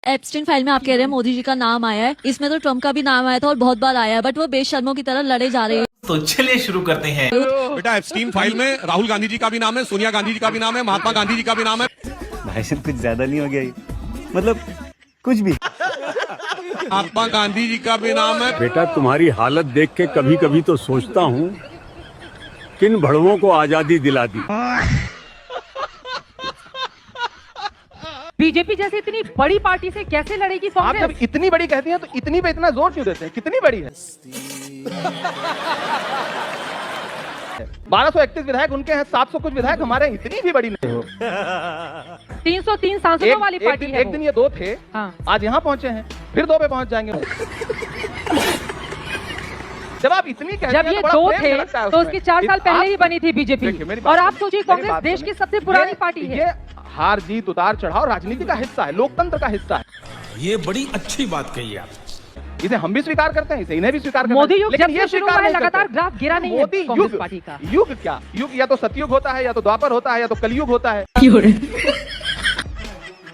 Epstein file में आप कह रहे हैं मोदी जी का नाम आया है, इसमें तो ट्रम्प का भी नाम आया था और बहुत बार आया है, बट वो बेशर्मों की तरह लड़े जा रहे हैं। तो चलिए शुरू करते हैं। बेटा एप्स्टीन फाइल में राहुल गांधी जी का भी नाम है, सोनिया गांधी जी का भी नाम है, महात्मा गांधी जी का भी नाम है। भाई साहब कुछ ज्यादा नहीं हो गया ये? मतलब कुछ भी। महात्मा गांधी जी का भी नाम है। बेटा तुम्हारी हालत देख के कभी कभी तो सोचता हूँ किन भड़वों को आजादी दिला दी। बीजेपी जैसी इतनी बड़ी पार्टी से कैसे लड़ेगी आप कांग्रेस? जब इतनी बड़ी कहती हैं तो इतनी पे इतना जोर क्यों देते हैं? कितनी बड़ी है? 1231 विधायक उनके हैं, 700 कुछ विधायक हमारे हैं, इतनी भी बड़ी नहीं हो। 303 सांसदों वाली पार्टी है। एक दिन ये 2 थे, हाँ। आज यहाँ पहुंचे हैं, फिर 2 पे पहुंच जाएंगे। जब आप इतनी कहते जब हैं ये तो बड़ा 2 प्रेम थे झलकता है तो उसमें। उसकी 4 साल पहले ही बनी थी देखिए, बीजेपी, मेरी बात और आप सुनिए, सोचिए मेरी कांग्रेस बात देश सुनिए। की सबसे पुरानी पार्टी ये है। हार जीत उतार चढ़ाव राजनीति का हिस्सा है, लोकतंत्र का हिस्सा है। ये बड़ी अच्छी बात कही आप। इसे हम भी स्वीकार करते हैं, इसे इन्हें भी स्वीकार करते हैं। मोदी युग लेकिन जब ये से शुरू स्वीकार हुआ है नहीं लगातार करते। ग्राफ गिरा नहीं है मोदी कांग्रेस युग, पार्टी का। युग क्या? युग या तो सतयुग होता है, या तो द्वापर होता है, या तो कलयुग होता है,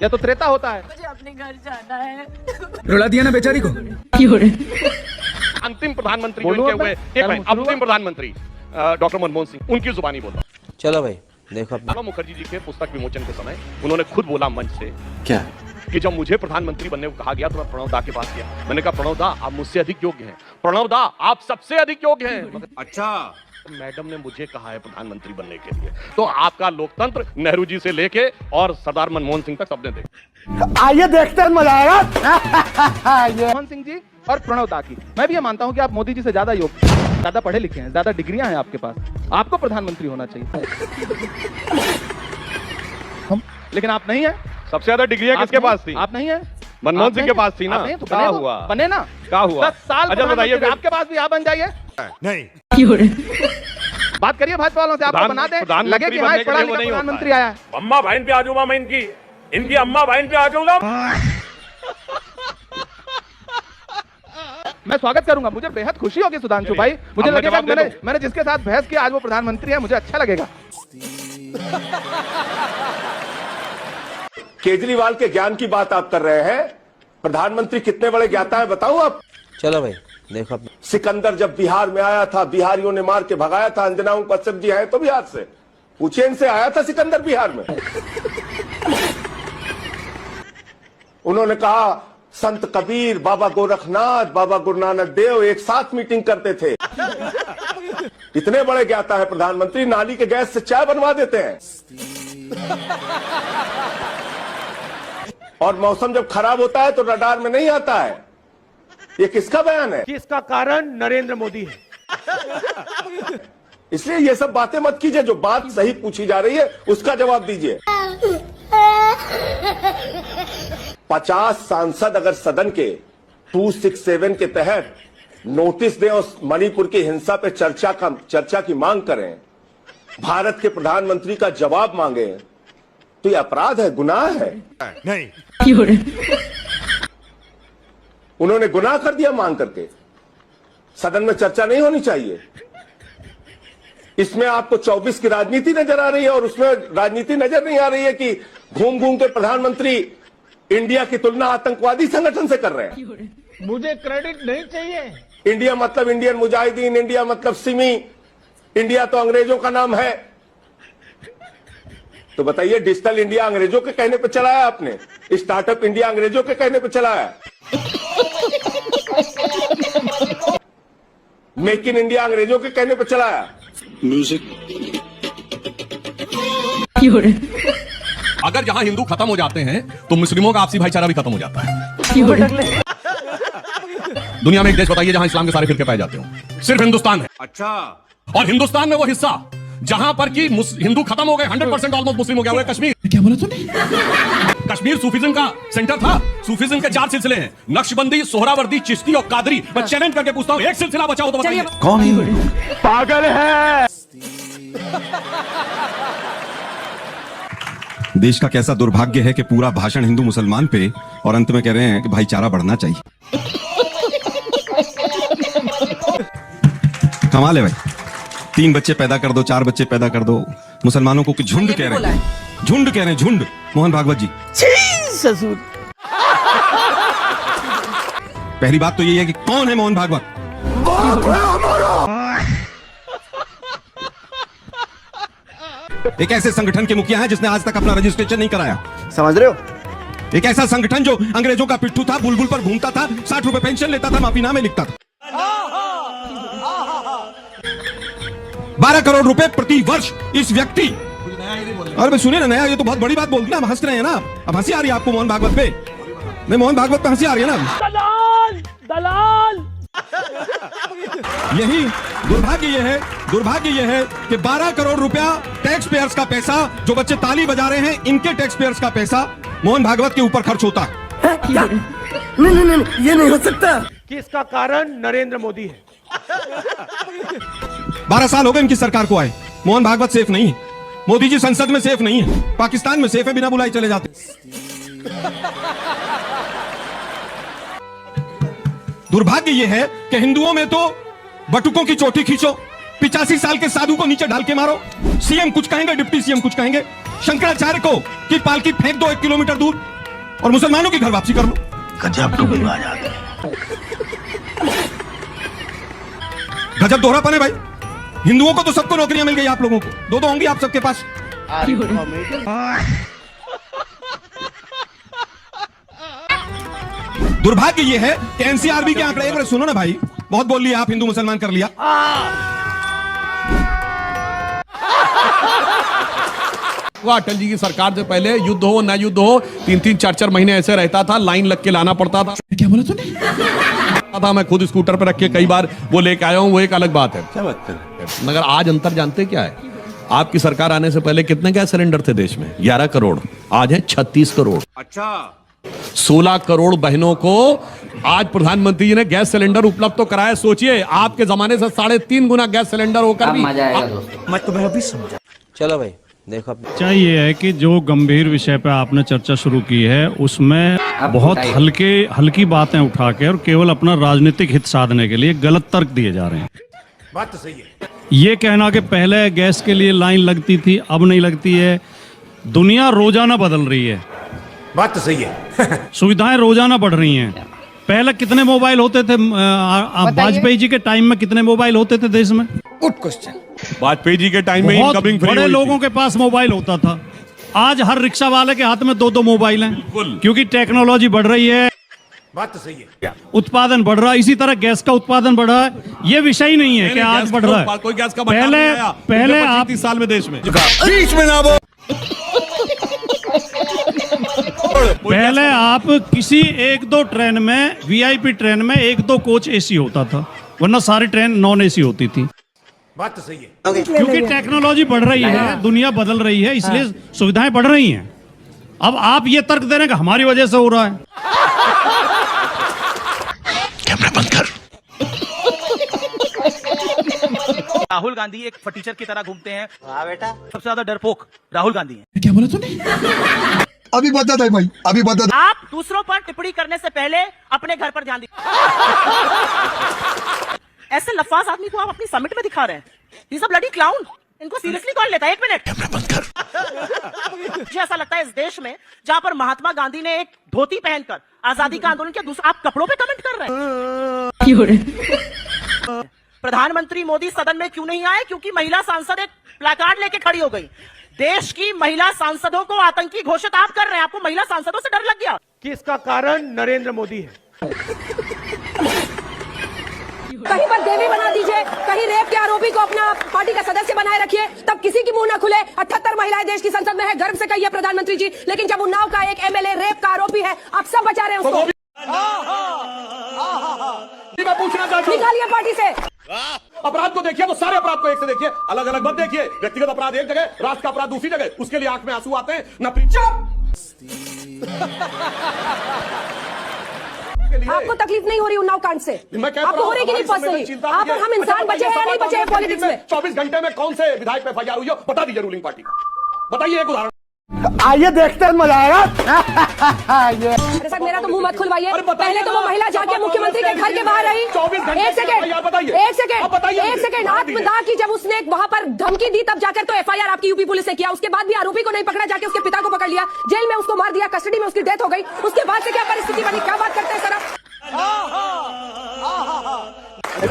या तो त्रेता होता है। मुझे अपने घर जाना है। रुला दिया ना बेचारी को। अंतिम प्रधानमंत्री बोलो जो अब हुए, मैं- एक मिनट, अंतिम प्रधानमंत्री डॉक्टर मनमोहन सिंह, उनकी जुबानी बोल रहा हूं। चलो भाई देखो प्रणब मुखर्जी जी के पुस्तक विमोचन के समय उन्होंने खुद बोला मंच से क्या कि जब मुझे प्रधानमंत्री बनने को कहा गया तो मैं प्रणव दा के पास गया। मैंने कहा प्रणव दा आप मुझसे अधिक योग्य हैं, प्रणव दा आप सबसे अधिक योग्य हैं। मगर अच्छा मैडम ने मुझे कहा है प्रधानमंत्री बनने के लिए। तो आपका लोकतंत्र नेहरू जी से लेके और सरदार मनमोहन सिंह तक सबने देखा। आइए देखते हैं, मजा आएगा। मनमोहन सिंह जी और प्रणव दा की मैं भी ये मानता हूं कि आप मोदी जी से ज्यादा योग्य, ज्यादा पढ़े लिखे हैं, ज्यादा डिग्रियां हैं आपके पास, आपको प्रधानमंत्री होना चाहिए। लेकिन आप नहीं है। सबसे ज्यादा डिग्रियां किसके पास थी? आप नहीं है। मनमोहन सिंह के पास थी ना। आप नहीं है, तो क्या बने तो- हुआ? बने ना। क्या हुआ? 10 साल अच्छा बताइए प्रधानमंत्री, आपके पास भी आप बन जाइए। नहीं बात करिए भाजपा वालों से, आपको बना दे, लगे कि हाँ एक पढ़ा लिखा प्रधानमंत्री आया है। अम्मा बहन पे आ जाऊंगा मैं, इनकी अम्मा बहन पे आ जाऊंगा। मैं स्वागत करूंगा, मुझे बेहद खुशी होगी सुधांशु भाई, मुझे लगेगा मैंने जिसके साथ बहस किया आज वो प्रधानमंत्री है, मुझे अच्छा लगेगा। केजरीवाल के ज्ञान की बात आप कर रहे हैं। प्रधानमंत्री कितने बड़े ज्ञाता है बताऊं आप? चलो भाई देखो सिकंदर जब बिहार में आया था, बिहारियों ने मार के भगाया था। अंजना कश्यप जी है तो बिहार से, पूछे इनसे, आया था सिकंदर बिहार में। उन्होंने कहा संत कबीर, बाबा गोरखनाथ, बाबा गुरु नानक देव एक साथ मीटिंग करते थे। इतने बड़े ज्ञाता है प्रधानमंत्री, नाली के गैस से चाय बनवा देते हैं। और मौसम जब खराब होता है तो रडार में नहीं आता है। ये किसका बयान है? इसका कारण नरेंद्र मोदी है। इसलिए ये सब बातें मत कीजिए, जो बात सही पूछी जा रही है उसका जवाब दीजिए। 50 सांसद अगर सदन के 267 के तहत नोटिस दें और मणिपुर की हिंसा पे चर्चा की मांग करें, भारत के प्रधानमंत्री का जवाब मांगे, तो ये अपराध है, गुनाह है। नहीं उन्होंने गुनाह कर दिया मांग करके। सदन में चर्चा नहीं होनी चाहिए। इसमें आपको 24 की राजनीति नजर आ रही है और उसमें राजनीति नजर नहीं आ रही है कि घूम घूम के प्रधानमंत्री इंडिया की तुलना आतंकवादी संगठन से कर रहे हैं। मुझे क्रेडिट नहीं चाहिए। इंडिया मतलब इंडियन मुजाहिदीन, इंडिया मतलब सिमी, इंडिया तो अंग्रेजों का नाम है। तो बताइए, डिजिटल इंडिया अंग्रेजों के कहने पे चलाया आपने? स्टार्टअप इंडिया अंग्रेजों के कहने पे चलाया? मेक इन इंडिया अंग्रेजों के कहने पे चलाया? म्यूजिक। अगर जहां हिंदू खत्म हो जाते हैं तो मुस्लिमों का आपसी भाईचारा भी खत्म हो जाता है। दुनिया में एक देश बताइए जहां इस्लाम के सारे फिरके पाए जाते हो? सिर्फ हिंदुस्तान है। अच्छा, और हिंदुस्तान में वो हिस्सा जहां पर कि हिंदू खत्म हो गए, 100% ऑलमोस्ट मुस्लिम हो गया, वो है कश्मीर। क्या बोला तूने? कश्मीर सूफीज्म का सेंटर था। सूफीज्म के 4 सिलसिले हैं, नक्शबंदी, सोहरावर्दी, चिश्ती और कादरी। मैं चैलेंज करके पूछता हूं, एक सिलसिला बचा हो तो बताइए। कौन है? पागल है। देश का कैसा दुर्भाग्य है कि पूरा भाषण हिंदू मुसलमान पे और अंत में कह रहे हैं कि भाईचारा बढ़ना चाहिए। कमाल है भाई, 3 बच्चे पैदा कर दो, 4 बच्चे पैदा कर दो। मुसलमानों को झुंड कह रहे हैं, झुंड कह रहे हैं, झुंड। मोहन भागवत जी ससुर पहली बात तो यही है कि कौन है मोहन भागवत। एक ऐसे संगठन के मुखिया है जिसने आज तक अपना रजिस्ट्रेशन नहीं कराया, समझ रहे हो? एक ऐसा संगठन जो अंग्रेजों का पिट्ठू था, बुलबुल पर घूमता था, 60 रुपए पेंशन लेता था, माफीनामे लिखता था। 12 करोड़ रुपए प्रति वर्ष इस व्यक्ति। अरे सुनिए ना, नया, ये तो बहुत बड़ी बात बोल दी ना, हंस रहे हैं ना, अब हंसी आ रही है आपको मोहन भागवत पे? नहीं, मोहन भागवत पे हंसी आ रही है ना? दलाल दलाल। यही दुर्भाग्य ये है कि 12 करोड़ रुपया टैक्स पेयर्स का पैसा, जो बच्चे ताली बजा रहे हैं, इनके टैक्स पेयर्स का पैसा मोहन भागवत के ऊपर खर्च होता है। नहीं, ये नहीं हो सकता। कि इसका कारण नरेंद्र मोदी है। 12 साल हो गए इनकी सरकार को आए, मोहन भागवत सेफ नहीं है, मोदी जी संसद में सेफ नहीं है, पाकिस्तान में सेफ है, बिना बुलाए चले जाते। दुर्भाग्य यह है कि हिंदुओं में तो बटुकों की चोटी खींचो, 85 साल के साधु को नीचे डाल के मारो, सीएम कुछ कहेंगे, डिप्टी सीएम कुछ कहेंगे, शंकराचार्य को की पालकी फेंक दो 1 किलोमीटर दूर और मुसलमानों की घर वापसी कर लो। गजब लोग आ जाते हैं। गजब दोहरापन है भाई। हिंदुओं को तो सबको नौकरियां मिल गई, आप लोगों को 2-2 होंगी आप सबके पास। दुर्भाग्य ये है कि एनसीआरबी के आंकड़े, एक बार सुनो ना भाई, बहुत बोल लिया आप, हिंदू मुसलमान कर लिया। वो अटल जी की सरकार से पहले युद्ध हो ना युद्ध हो, 3-3, 4-4 महीने ऐसे रहता था, लाइन लग के लाना पड़ता था। क्या बोला तूने? मैं खुद स्कूटर पे रख के कई बार वो लेके आया हूं, वो एक अलग बात है। क्या बात कर रहे हैं? मगर आज अंतर जानते क्या है? आपकी सरकार आने से पहले कितने गैस सिलेंडर थे देश में? 11 करोड़, आज है 36 करोड़। अच्छा, 16 करोड़ बहनों को आज प्रधानमंत्री जी ने गैस सिलेंडर उपलब्ध तो कराया। सोचिए, आपके जमाने से 3.5 गुना गैस सिलेंडर होकर भी। मजा आएगा दोस्तों, मैं तुम्हें अभी समझा। चलो भाई देखो, चाहिए है कि जो गंभीर विषय पे आपने चर्चा शुरू की है उसमें बहुत हल्की बातें उठा के और केवल अपना राजनीतिक हित साधने के लिए गलत तर्क दिए जा रहे हैं। बात तो सही है। ये कहना कि पहले गैस के लिए लाइन लगती थी, अब नहीं लगती है, दुनिया रोजाना बदल रही है। बात तो सही है। सुविधाएं रोजाना बढ़ रही हैं। पहले कितने मोबाइल होते थे? वाजपेयी जी के टाइम में कितने मोबाइल होते थे देश में? Good question. वाजपेयी जी के टाइम में इनकमिंग फ्री बड़े लोगों के पास मोबाइल होता था, आज हर रिक्शा वाले के हाथ में 2-2 मोबाइल हैं, क्योंकि टेक्नोलॉजी बढ़ रही है। बात तो सही है। उत्पादन बढ़ रहा है, इसी तरह गैस का उत्पादन बढ़ रहा है। ये विषय ही नहीं है कि आज बढ़ रहा है। कोई गैस का पहले आप 30 साल में देश में बीच में ना बोल। पहले आप किसी 1-2 ट्रेन में, वीआईपी ट्रेन में 1-2 कोच एसी होता था, वरना सारी ट्रेन नॉन एसी होती थी। बात तो सही है। क्योंकि टेक्नोलॉजी बढ़ रही है, दुनिया बदल रही है, इसलिए सुविधाएं बढ़ रही हैं। अब आप ये तर्क दे रहे हैं कि हमारी वजह से हो रहा है। कैमरा बंद कर। राहुल गांधी एक फटीचर की तरह घूमते हैं। हाँ बेटा, सबसे ज्यादा डरपोक राहुल गांधी हैं। क्या बोला तूने? अभी बता दे भाई, अभी बता दे। आप दूसरों पर टिप्पणी करने से पहले अपने घर पर ध्यान दीजिए। ऐसे लफाज आदमी को आप अपनी समिट में दिखा रहे हैं। ये सब ब्लडी क्लाउन, इनको सीरियसली कौन लेता है? 1 मिनट, कैमरा बंद कर। मुझे ऐसा लगता है इस देश में जहां पर महात्मा गांधी ने एक धोती पहनकर आजादी का आंदोलन किया, दूसरा आप कपड़ों पे कमेंट कर रहे हैं। प्रधानमंत्री मोदी सदन में क्यों नहीं आए? क्योंकि महिला सांसद एक प्लेकार्ड लेके खड़ी हो गई। देश की महिला सांसदों को आतंकी घोषित आप कर रहे हैं। आपको महिला सांसदों से डर लग गया कि इसका कारण नरेंद्र मोदी है। कहीं पर देवी बना दीजिए, कहीं रेप के आरोपी को अपना पार्टी का सदस्य बनाए रखिए, तब किसी की मुंह ना खुले। 78 महिलाएं देश की संसद में है, गर्व से कहिए प्रधानमंत्री जी। लेकिन जब उन्नाव का एक एमएलए रेप का आरोपी है, आप सब बचा रहे हैं उसको। मैं पूछना चाहता हूं, निकालिए पार्टी से। अपराध को देखिए तो सारे अपराध को एक से देखिए, अलग अलग मत देखिए। व्यक्तिगत अपराध एक जगह, राष्ट्र का अपराध दूसरी जगह, उसके लिए आंख में आंसू आते हैं न। आपको तकलीफ नहीं हो रही उन्नाव कांड से? आपको हो रही कि नहीं पर्सनली? आप और हम इंसान बचे हैं या नहीं बचे हैं पॉलिटिक्स में? 24 घंटे में कौन से विधायक पे एफआईआर हुई हो? बता दीजिए रूलिंग पार्टी का, बताइए एक उदाहरण। आइए देखते हैं, मजा आएगा। अरे सर, मेरा तो मुंह मत खुलवाइए। पहले तो वो महिला जाके मुख्यमंत्री के घर के बाहर रही। 24 घंटे एक सेकेंड, आत्मदाह की जब उसने वहां पर धमकी दी, तब जाकर तो एफआईआर आपकी यूपी पुलिस ने किया। उसके बाद भी आरोपी को नहीं पकड़ा, जाके उसके पिता को पकड़ लिया, जेल में उसको मार दिया, कस्टडी में उसकी डेथ हो गई। उसके बाद से क्या परिस्थिति बनी? क्या बात करते हैं सर आप?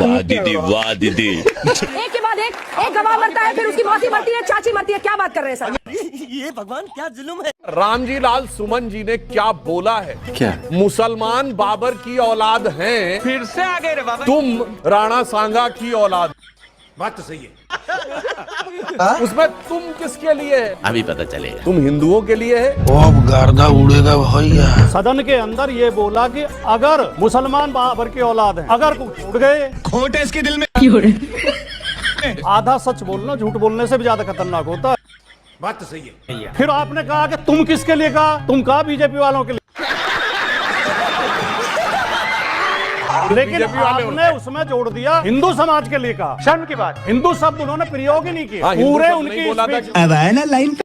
वाह दीदी वाह दीदी। एक के बाद एक गवाह मरता है, फिर उसकी मौसी मरती है, चाची मरती है, क्या बात कर रहे हैं सर? ये भगवान क्या जुल्म है। रामजी लाल सुमन जी ने क्या बोला है? क्या? मुसलमान बाबर की औलाद हैं, फिर से आ गए रे बाबा। तुम राणा सांगा की औलाद। बात तो सही है। उसमें तुम किसके लिए है? अभी पता चलेगा। तुम हिंदुओं के लिए है। सदन के अंदर ये बोला कि अगर मुसलमान बाबर की औलाद है, अगर कुछ उड़ गए, खोट है इसके दिल में। आधा सच बोलना झूठ बोलने से भी ज्यादा खतरनाक होता है। बात तो सही है। फिर आपने कहा कि तुम किसके लिए कहा? तुम कहा बीजेपी वालों के लिए, लेकिन आपने उसमें जोड़ दिया हिंदू समाज के लिए कहा। शर्म की बात। हिंदू शब्द उन्होंने प्रयोग ही नहीं किया। हाँ, हिंदू पूरे शब्द उनकी नहीं बोला था। speech- अब आया ना लाइन।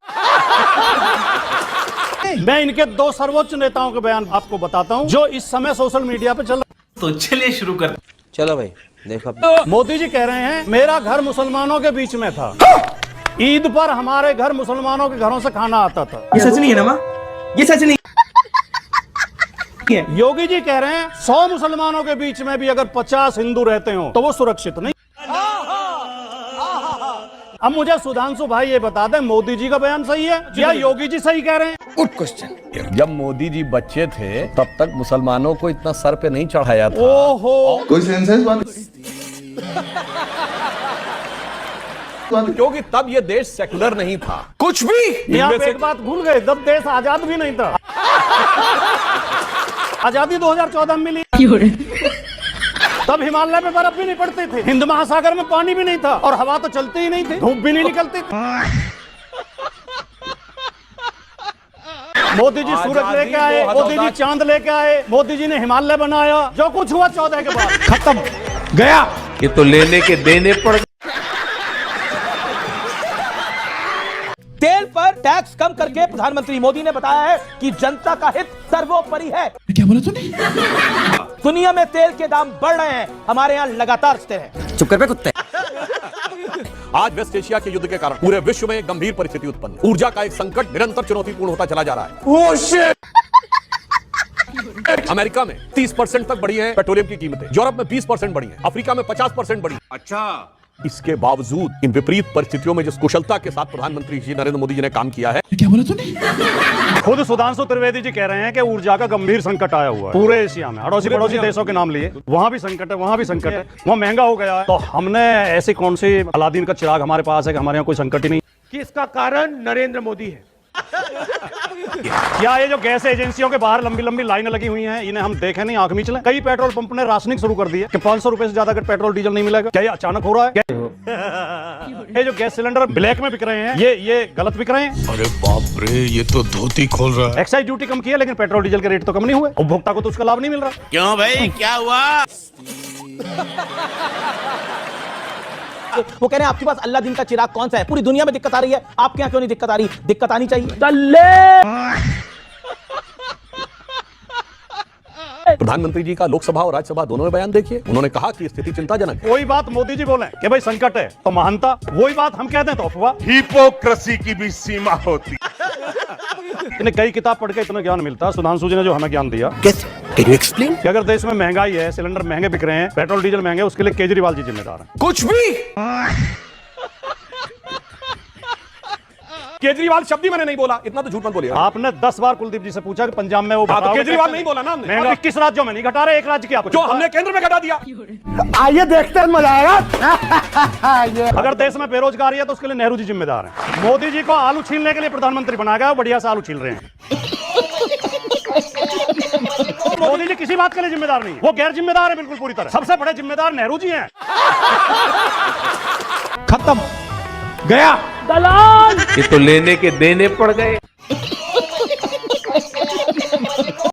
मैं इनके दो सर्वोच्च नेताओं के बयान आपको बताता हूं जो इस समय सोशल मीडिया पे चल। तो चलिए शुरू कर। चलो भाई देखो। मोदी जी कह रहे हैं मेरा घर मुसलमानों के बीच में था, ईद पर हमारे घर मुसलमानों के घरों से खाना आता था। ये सच नहीं है ना माँ? ये सच नहीं। योगी जी कह रहे हैं 100 मुसलमानों के बीच में भी अगर 50 हिंदू रहते हो तो वो सुरक्षित नहीं। अब मुझे सुधांशु भाई ये बता दें, मोदी जी का बयान सही है या योगी जी सही कह रहे हैं? Good question. जब मोदी जी बच्चे थे तब तक मुसलमानों को इतना सर पे नहीं चढ़ाया था। ओहो, कोई सेंस है इस बात? क्योंकि तब ये देश सेकुलर नहीं था। कुछ भी यहाँ इनमें पे से- एक बात भूल गए, तब देश आजाद भी नहीं था। आजादी 2014 में मिली, तब हिमालय में बर्फ भी नहीं पड़ती थी, हिंद महासागर में पानी भी नहीं था और हवा तो चलती ही नहीं थी, धूप भी नहीं निकलती थी। मोदी जी सूरज आजादी लेके आए, 2014 मोदी जी चांद लेके आए, मोदी जी ने हिमालय बनाया। जो कुछ हुआ 14 के बाद खत्म गया। ये तो लेने के देने पड़। तेल पर टैक्स कम करके प्रधानमंत्री मोदी ने बताया है कि जनता का हित सर्वोपरि है। क्या बोला तूने? दुनिया में तेल के दाम बढ़ रहे हैं, हमारे यहाँ लगातार स्थिर है। चुप कर बे कुत्ते। आज वेस्ट एशिया के युद्ध के कारण पूरे विश्व में एक गंभीर परिस्थिति उत्पन्न है। ऊर्जा का एक संकट निरंतर चुनौतीपूर्ण होता चला जा रहा है। अमेरिका में 30% तक बढ़ी है पेट्रोलियम की कीमतें, यूरोप में 20% बढ़ी है, अफ्रीका में 50% बढ़ी। अच्छा, इसके बावजूद इन विपरीत परिस्थितियों में जिस कुशलता के साथ प्रधानमंत्री जी नरेंद्र मोदी जी ने काम किया है। क्या बोला तूने? खुद सुधांशु त्रिवेदी जी कह रहे हैं कि ऊर्जा का गंभीर संकट आया हुआ है पूरे एशिया में। अड़ोसी पड़ोसी देशों के नाम लिए, वहां भी संकट है, वहां भी संकट है, वहां महंगा हो गया है। तो हमने ऐसी कौन सी अलादीन का चिराग हमारे पास है कि हमारे यहाँ कोई संकट ही नहीं? कि इसका कारण नरेंद्र मोदी है। क्या ये जो गैस एजेंसियों के बाहर लंबी लंबी लाइनें लगी हुई हैं, इन्हें हम देखें नहीं, आंख मीच लें? कई पेट्रोल पंप ने राशनिंग शुरू कर दी है कि 500 रुपए से ज्यादा अगर पेट्रोल डीजल नहीं मिलेगा। क्या ये अचानक हो रहा है? ये जो गैस सिलेंडर ब्लैक में बिक रहे हैं, ये गलत बिक रहे हैं। अरे बाप रे, ये तो धोती खोल रहा है। एक्साइज ड्यूटी कम की है लेकिन पेट्रोल डीजल के रेट तो कम नहीं हुए, उपभोक्ता को तो उसका लाभ नहीं मिल रहा। क्यों भाई, क्या हुआ? वो कह रहे हैं आपके पास अल्लाह दिन का चिराग कौन सा है? पूरी दुनिया में दिक्कत आ रही है, आपके यहाँ क्यों नहीं दिक्कत आ रही? दिक्कत आनी चाहिए। प्रधानमंत्री जी का लोकसभा और राज्यसभा दोनों में बयान देखिए। उन्होंने कहा कि स्थिति चिंताजनक है। कोई बात मोदी जी बोले कि भाई संकट है तो महानता, वही बात हम कहते हैं तो अफवाह। हिपोक्रेसी की भी सीमा होती। इन्हें कई किताब पढ़ के इतना ज्ञान मिलता है। सुधांशु जी ने जो हमें ज्ञान दिया कैसे? Can you explain? कि अगर देश में महंगाई है, सिलेंडर महंगे बिक रहे हैं, पेट्रोल डीजल महंगे, उसके लिए केजरीवाल जी जिम्मेदार हैं। कुछ भी। केजरीवाल शब्द ही मैंने नहीं बोला, इतना तो झूठ मत बोलिए। आपने 10 बार कुलदीप जी से पूछा कि पंजाब में वो हाँ, तो घटाओगे केजरीवाल कैसे? नहीं बोला ना हमने। महंगा 21 राज्यों में नहीं घटा रहे, एक राज्य की आपको जो हमने केंद्र में घटा दिया। आइए देखते हैं, मजा आएगा। अगर देश में बेरोजगारी है तो उसके लिए नेहरू जी जिम्मेदार हैं। मोदी जी को आलू छीलने के लिए प्रधानमंत्री बनाया गया, बढ़िया से आलू छील रहे हैं। मोदी जी किसी बात के लिए जिम्मेदार नहीं है, वो गैर जिम्मेदार है बिल्कुल पूरी तरह। सबसे बड़े जिम्मेदार नेहरू जी हैं। खत्म गया। दलाल। ये तो लेने के देने पड़ गए।